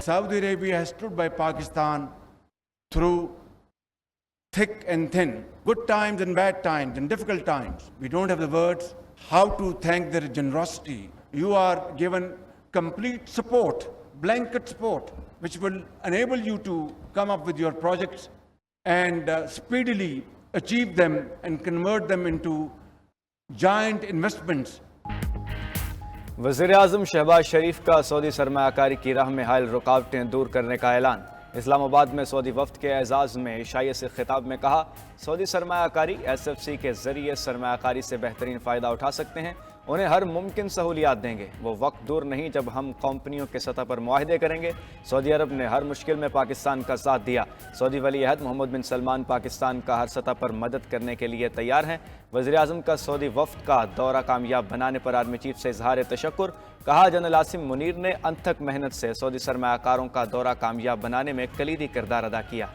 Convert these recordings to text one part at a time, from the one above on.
Saudi Arabia has stood by Pakistan through thick and thin, good times and bad times and difficult times. We don't have the words how to thank their generosity. You are given complete support, blanket support, which will enable you to come up with your projects and speedily achieve them and convert them into giant investments. वज़ीर-ए-आज़म शहबाज शरीफ का Saudi सरमायाकारी की राह में हायल रुकावटें दूर करने का ऐलान। इस्लामाबाद में सऊदी वफ्द के एजाज़ में इशाइये से खिताब में कहा, सऊदी सरमायाकारी SFC के ज़रिए सरमायाकारी से बेहतरीन फ़ायदा उठा सकते हैं, उन्हें हर मुमकिन सहूलियात देंगे। वो वक्त दूर नहीं जब हम कंपनियों के सतह पर मुआहदे करेंगे। सऊदी अरब ने हर मुश्किल में पाकिस्तान का साथ दिया। सऊदी वली अहद मोहम्मद बिन सलमान पाकिस्तान का हर सतह पर मदद करने के लिए तैयार हैं। वज़ीर-ए-आज़म का सऊदी वफ्द का दौरा कामयाब बनाने पर आर्मी चीफ से इजहार तशक्कुर। कहा, जनरल आसिम मुनीर ने अनथक मेहनत से सऊदी सरमायाकारों का दौरा कामयाब बनाने में कलीदी किरदार अदा किया।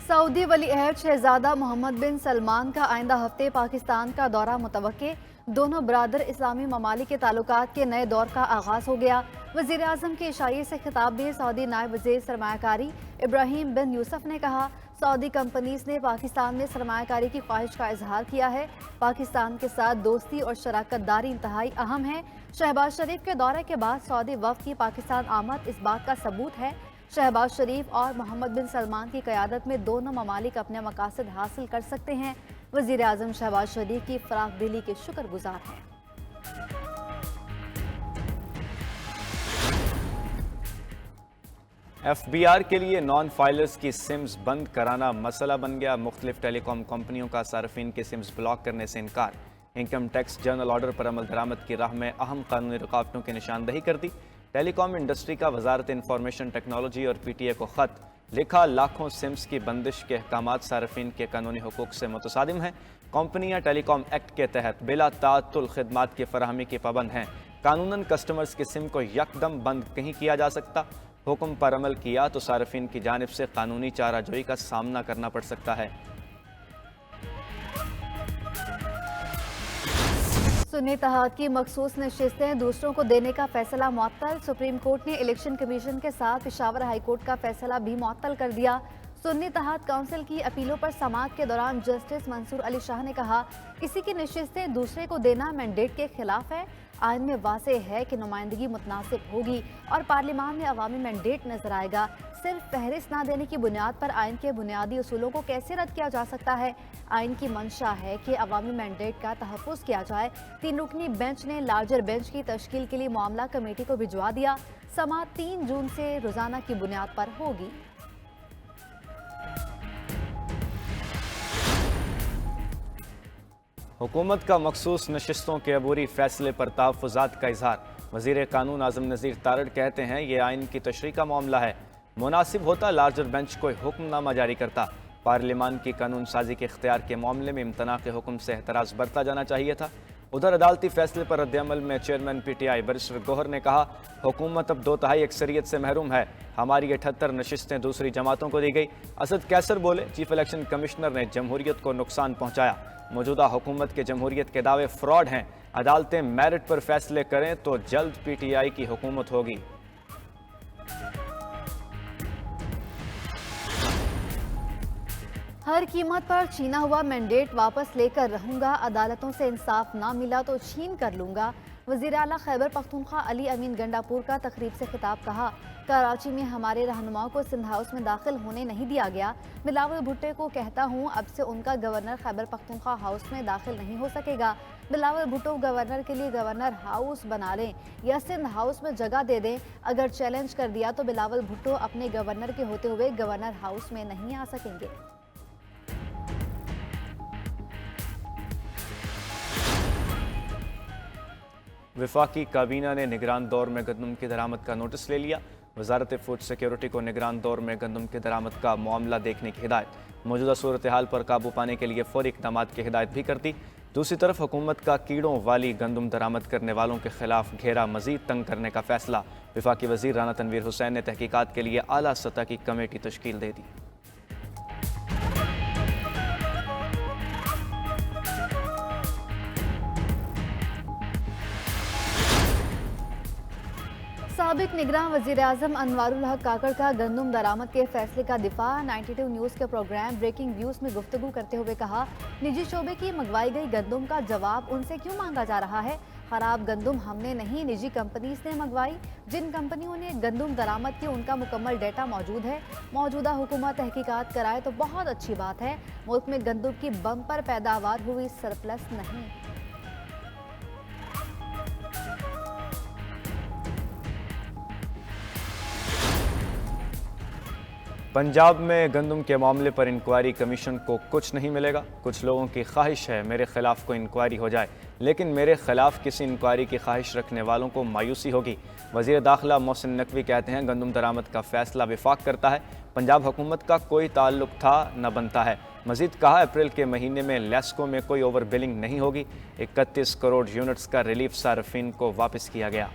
सऊदी वली अहद शहजादा मोहम्मद बिन सलमान का आइंदा हफ्ते पाकिस्तान का दौरा मुतवक्के। दोनों बरादर इस्लामी ममालिक के ताल्लुकात के नए दौर का आगाज हो गया। वज़ीर आज़म के इशारे से खिताब में सऊदी नायब वज़ीर सरमायाकारी इब्राहिम बिन यूसुफ ने कहा, सऊदी कंपनीज ने पाकिस्तान में सरमायाकारी की ख्वाहिश का इजहार किया है। पाकिस्तान के साथ दोस्ती और शराकत दारी इंतहाई अहम है। शहबाज शरीफ के दौरे के बाद सऊदी वफ्द की पाकिस्तान आमद इस बात का सबूत है। शहबाज शरीफ और मोहम्मद बिन सलमान की क़यादत में दोनों ममालिक अपने मकासद हासिल कर सकते हैं। वज़ीर आज़म शहबाज शरीफ की फ़राख दिली के शुक्रगुजार हैं। FBR के लिए नॉन फाइलर्स की सिम्स बंद कराना मसला बन गया। मुख्तलिफ टेलीकॉम कंपनियों का सार्फिन के सिम्स ब्लॉक करने से इनकार। इनकम टैक्स जनरल ऑर्डर पर अमल दरामद की राह में अहम कानूनी रुकावटों की निशानदही कर दी। टेलीकॉम इंडस्ट्री का वजारत इंफॉर्मेशन टेक्नोलॉजी और PTA को ख़त लिखा, लाखों सिम्स की बंदिश के अहकामात सार्फिन के कानूनी हुकूक से मुतसादिम हैं। कंपनियां टेलीकॉम एक्ट के तहत बिला ताअत्तुल खिदमात की फराहमी की पाबंद हैं। कानूनन कस्टमर्स के सिम को यकदम बंद नहीं किया जा सकता। हुक्म पर अमल किया तो सार्फिन की जानिब से कानूनी चाराजोई का सामना करना पड़ सकता है। सुन्नी इत्तेहाद की मखसूस नशिस्तें दूसरों को देने का फैसला मुअत्तल। सुप्रीम कोर्ट ने इलेक्शन कमीशन के साथ पेशावर हाई कोर्ट का फैसला भी मुअत्तल कर दिया। सुन्नी इत्तेहाद काउंसिल की अपीलों पर समाअत के दौरान जस्टिस मंसूर अली शाह ने कहा, किसी की नशिस्तें दूसरे को देना मैंडेट के खिलाफ है। आइन में वाज़ेह है कि नुमाइंदगी मुतनासिब होगी और पार्लियामान में अवामी मैंडेट नजर आएगा। सिर्फ फहरिस्त ना देने की बुनियाद पर आइन के बुनियादी उसूलों को कैसे रद्द किया जा सकता है। आइन की मंशा है कि अवामी मैंडेट का तहफ़्फ़ुज़ किया जाए। 3 रुकनी बेंच ने लार्जर बेंच की तश्कील के लिए मामला कमेटी को भिजवा दिया। समाअत 3 जून से रोज़ाना की बुनियाद पर होगी। हुकूमत का मखसूस नशिस्तों के अबूरी फैसले पर तहफ़्फ़ुज़ात का इजहार। वज़ीर कानून आज़म नज़ीर तारड़ कहते हैं, ये आइन की तशरीह का मामला है। मुनासिब होता लार्जर बेंच कोई हुक्मनामा जारी करता। पार्लियामान की कानून साजी के इख्तियार के मामले में इम्तना के हुक्म से एहतराज बरता जाना चाहिए था। उधर अदालती फैसले पर रद्द-ए-अमल में चेयरमैन PTI बैरिस्टर गौहर ने कहा, हुकूमत अब 2/3 अक्सरियत से महरूम है। हमारी 78 नशिस्तें दूसरी जमातों को दी गई। असद कैसर बोले, चीफ इलेक्शन कमिश्नर ने जमहूरियत को नुकसान पहुँचाया। मौजूदा हुकूमत के जमहूरियत के दावे फ्रॉड हैं। अदालतें मेरिट पर फैसले करें तो जल्द PTI की हुकूमत होगी। हर कीमत पर छीना हुआ मैंडेट वापस लेकर रहूंगा। अदालतों से इंसाफ ना मिला तो छीन कर लूंगा। वज़ीर आला खैबर पख्तूनख्वा अली अमीन गंडापुर का तकरीब से खिताब। कहा, कराची में हमारे रहनुमाओं को सिंध हाउस में दाखिल होने नहीं दिया गया। बिलावल भुट्टो को कहता हूँ, अब से उनका गवर्नर खैबर पख्तूनख्वा हाउस में दाखिल नहीं हो सकेगा। बिलावल भुट्टो गवर्नर के लिए गवर्नर हाउस बना लें या सिंध हाउस में जगह दे दें। अगर चैलेंज कर दिया तो बिलावल भुट्टो अपने गवर्नर के होते हुए गवर्नर हाउस में नहीं आ सकेंगे। वफाकी काबीना ने निगरान दौर में गंदम की दरामद का नोटिस ले लिया। वजारत फूड सिक्योरिटी को निगरान दौर में गंदम की दरामद का मामला देखने की हिदायत। मौजूदा सूरत हाल पर काबू पाने के लिए फौरी इक़दाम की हिदायत भी कर दी। दूसरी तरफ हुकूमत का कीड़ों वाली गंदम दरामद करने वालों के खिलाफ घेरा मजीद तंग करने का फैसला। वफाकी वज़ीर राना तनवीर हुसैन ने तहकीकात के लिए आला सतह की कमेटी तश्कील दे दी। साबिक निगरान वजीर आजम अनवारुल हक काकड़ का गंदम दरामद के फैसले का दिफा 92 न्यूज़ के प्रोग्राम ब्रेकिंग व्यूज में गुफ्तगू करते हुए कहा, निजी शोबे की मंगवाई गई गंदम का जवाब उनसे क्यों मांगा जा रहा है। खराब गंदम हमने नहीं, निजी कंपनीज ने मंगवाई। जिन कंपनियों ने गंदम दरामद की उनका मुकम्मल डेटा मौजूद है। मौजूदा हुकूमत तहकीकात कराए तो बहुत अच्छी बात है। मुल्क में गंदम की बम्पर पैदावार हुई, सरप्लस नहीं। पंजाब में गंदम के मामले पर इंक्वायरी कमीशन को कुछ नहीं मिलेगा। कुछ लोगों की ख्वाहिश है मेरे खिलाफ कोई इंक्वायरी हो जाए, लेकिन मेरे खिलाफ किसी इंक्वायरी की ख्वाहिश रखने वालों को मायूसी होगी। वज़ीर दाखिला मोहसिन नकवी कहते हैं गंदम दरामद का फैसला विफाक करता है, पंजाब हुकूमत का कोई ताल्लुक था न बनता है। मजीद कहा अप्रैल के महीने में लेस्को में कोई ओवर बिलिंग नहीं होगी। 31 करोड़ यूनिट्स का रिलीफ सार्फिन को वापस किया गया।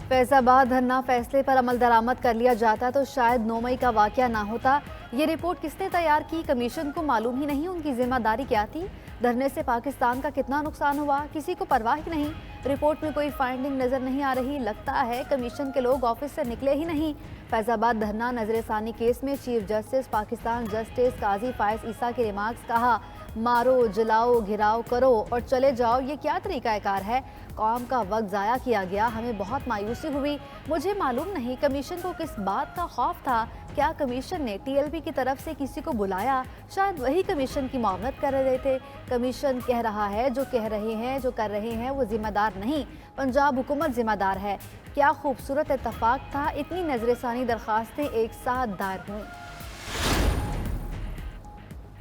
फैजाबाद धरना फैसले पर अमल दरामद कर लिया जाता तो शायद 9 मई का वाकया ना होता। ये रिपोर्ट किसने तैयार की, कमीशन को मालूम ही नहीं उनकी जिम्मेदारी क्या थी। धरने से पाकिस्तान का कितना नुकसान हुआ, किसी को परवाह ही नहीं। रिपोर्ट में कोई फाइंडिंग नजर नहीं आ रही। लगता है कमीशन के लोग ऑफिस से निकले ही नहीं। फैजाबाद धरना नजरसानी केस में चीफ जस्टिस पाकिस्तान जस्टिस काजी फायज ईसा के रिमार्क्स, कहा मारो जलाओ घिराव करो और चले जाओ, ये क्या तरीकाकार है। कौम का वक्त ज़ाया किया गया, हमें बहुत मायूसी हुई। मुझे मालूम नहीं कमीशन को किस बात का खौफ था। क्या कमीशन ने टीएलपी की तरफ से किसी को बुलाया? शायद वही कमीशन की मामलत कर रहे थे। कमीशन कह रहा है जो कह रहे हैं, जो कर रहे हैं वो जिम्मेदार नहीं, पंजाब हुकूमत जिम्मेदार है। क्या खूबसूरत इत्तफाक था, इतनी नजरसानी दरखास्तें एक साथ दायर हुई।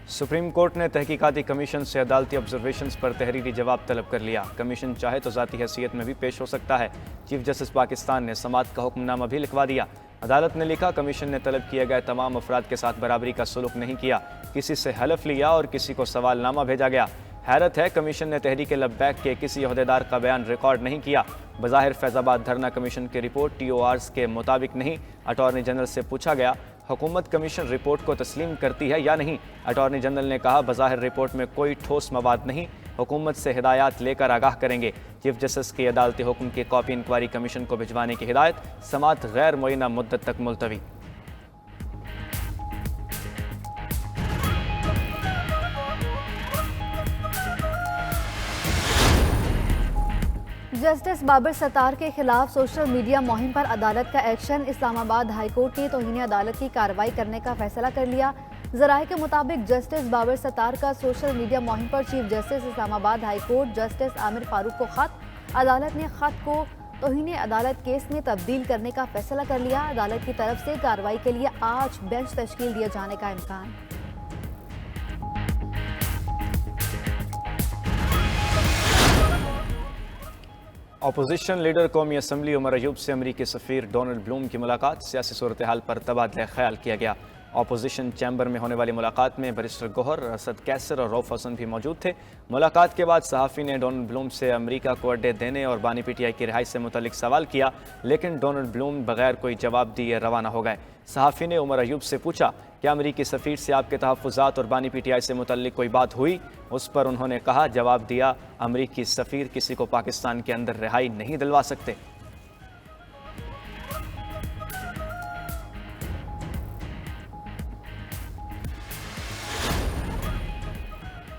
सुप्रीम कोर्ट ने तहकीकाती कमीशन से अदालती ऑब्जर्वेशंस पर तहरीरी जवाब तलब कर लिया। कमीशन चाहे तो ज़ाती हैसियत में भी पेश हो सकता है। चीफ जस्टिस पाकिस्तान ने समाअत का हुक्मनामा भी लिखवा दिया। अदालत ने लिखा कमीशन ने तलब किए गए तमाम अफराद के साथ बराबरी का सलूक नहीं किया, किसी से हलफ लिया और किसी को सवालनामा भेजा गया। हैरत है कमीशन ने तहरीक लब्बैक के किसी अहदेदार का बयान रिकॉर्ड नहीं किया। बज़ाहिर फैज़ाबाद धरना कमीशन की रिपोर्ट TORs के मुताबिक नहीं। अटॉर्नी जनरल से पूछा गया हुकूमत कमीशन रिपोर्ट को तस्लीम करती है या नहीं। अटॉर्नी जनरल ने कहा बज़ाहिर रिपोर्ट में कोई ठोस मवाद नहीं, हुकूमत से हिदायत लेकर आगाह करेंगे। चीफ जस्टिस की अदालती हुक्म की कॉपी इंक्वायरी कमीशन को भिजवाने की हिदायत, समाअत गैर मुअय्यना मुद्दत तक मुलतवी। जस्टिस बाबर सत्तार के खिलाफ सोशल मीडिया मुहिम पर अदालत का एक्शन। इस्लामाबाद हाई कोर्ट ने तौहीन अदालत की कार्रवाई करने का फैसला कर लिया। जराये के मुताबिक जस्टिस बाबर सत्तार का सोशल मीडिया मुहिम पर chief justice Islamabad high court justice Aamir Farooq को खत। अदालत ने खत को तौहीन अदालत केस में तब्दील करने का फैसला कर लिया। अदालत की तरफ से कार्रवाई के लिए आज बेंच तश्कील दिए जाने का इम्कान। अपोजिशन लीडर कौमी असम्बली उमर अयूब से अमरीकी सफ़ीर डोनाल्ड ब्लूम की मुलाकात, सियासी सूरत हाल पर तबादला ख्याल किया गया। अपोजिशन चैम्बर में होने वाली मुलाकात में बैरिस्टर गोहर, असद कैसर और रऊफ हसन भी मौजूद थे। मुलाकात के बाद सहाफ़ी ने डोनाल्ड ब्लूम से अमरीका को अड्डे देने और बानी PTI की रिहाई से मुतल्लिक सवाल किया, लेकिन डोनाल्ड ब्लूम बगैर कोई जवाब दिए रवाना हो गए। सहाफ़ी ने उमर अयूब से पूछा क्या अमरीकी सफ़ीर से आपके तहफ़्फ़ुज़ात और बानी PTI से मुतल्लिक कोई बात हुई। उस पर उन्होंने कहा जवाब दिया अमरीकी सफ़ीर किसी को पाकिस्तान के अंदर रिहाई नहीं दिलवा सकते।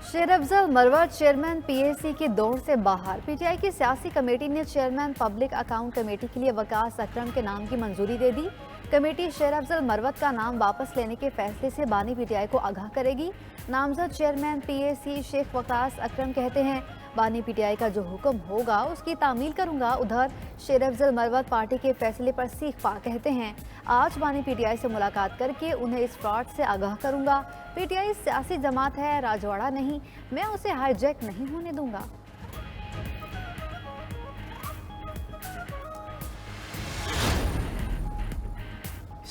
शेर अफजल मरवत चेयरमैन PAC की दौड़ से बाहर। PTI की सियासी कमेटी ने चेयरमैन पब्लिक अकाउंट कमेटी के लिए वकास अकरम के नाम की मंजूरी दे दी। कमेटी शेर अफजल मरवत का नाम वापस लेने के फैसले से बानी PTI को आगाह करेगी। नामजद चेयरमैन PAC शेख वकास अकरम कहते हैं बानी PTI का जो हुक्म होगा उसकी तामील करूंगा। उधर शेर अफजल मरवत पार्टी के फैसले पर सीख पा कहते हैं आज बानी PTI से मुलाकात करके उन्हें इस फ्रॉड से आगाह करूंगा। PTI सियासी जमात है, राजवाड़ा नहीं, मैं उसे हाईजैक नहीं होने दूंगा।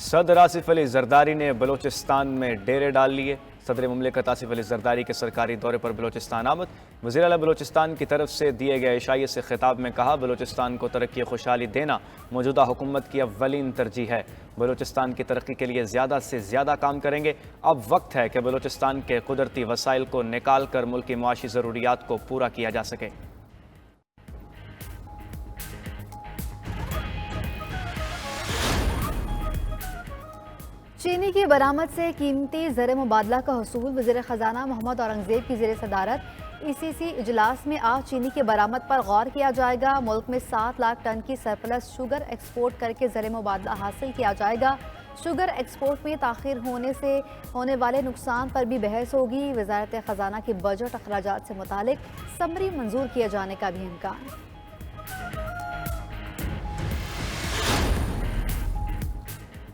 सदर आसिफ अली जरदारी ने बलोचिस्तान में डेरे डाल लिए। सदर मुमलिकत आसिफ अली जरदारी के सरकारी दौरे पर बलूचिस्तान आमद। वज़ीर आला बलूचिस्तान की तरफ से दिए गए इशाइये से खिताब में कहा, बलूचिस्तान को तरक्की खुशहाली देना मौजूदा हुकूमत की अव्वलीन तरजीह है। बलूचिस्तान की तरक्की के लिए ज़्यादा से ज़्यादा काम करेंगे। अब वक्त है कि बलूचिस्तान के कुदरती वसाइल को निकाल कर मुल्क की मुआशी ज़रूरियात को पूरा किया जा सके। चीनी की बरामद से कीमती ज़र मुबादला का हसूल। वज़ीर ख़जाना मोहम्मद औरंगज़ेब की ज़ेर सदारत ECC इजलास में आज चीनी की बरामद पर गौर किया जाएगा। मुल्क में 7 लाख टन की सरप्लस शुगर एक्सपोर्ट करके ज़र मुबादला हासिल किया जाएगा। शुगर एक्सपोर्ट में ताख़ीर होने से होने वाले नुकसान पर भी बहस होगी। वज़ारत ख़जाना की बजट अखराजात से मुतालिक समरी मंजूर किए जाने का भी इम्कान।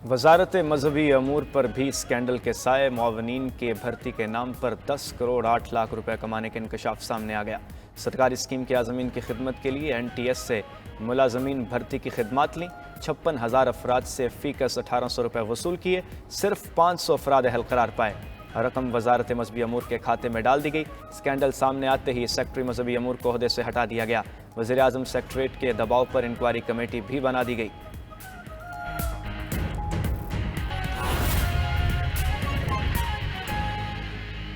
वजारत मजहबी अमूर पर भी स्कैंडल के साए। मुआवनीन के भर्ती के नाम पर 10 करोड़ 8 लाख रुपए कमाने का इंकशाफ सामने आ गया। सरकारी स्कीम के आज़मीन की खिदमत के लिए NTS से मुलाजमीन भर्ती की खिदमात लीं। 56,000 अफराद से फ़ीकस 1800 रुपये वसूल किए। सिर्फ 500 अफराद अहल करार पाए। रकम वजारत मजहबी अमूर के खाते में डाल दी गई। स्कैंडल सामने आते ही सेक्रेटरी मजहबी अमूर को ओहदे से हटा दिया गया। वज़ीर आज़म सेक्रेटरीट के दबाव पर इंक्वायरी कमेटी भी बना दी गई।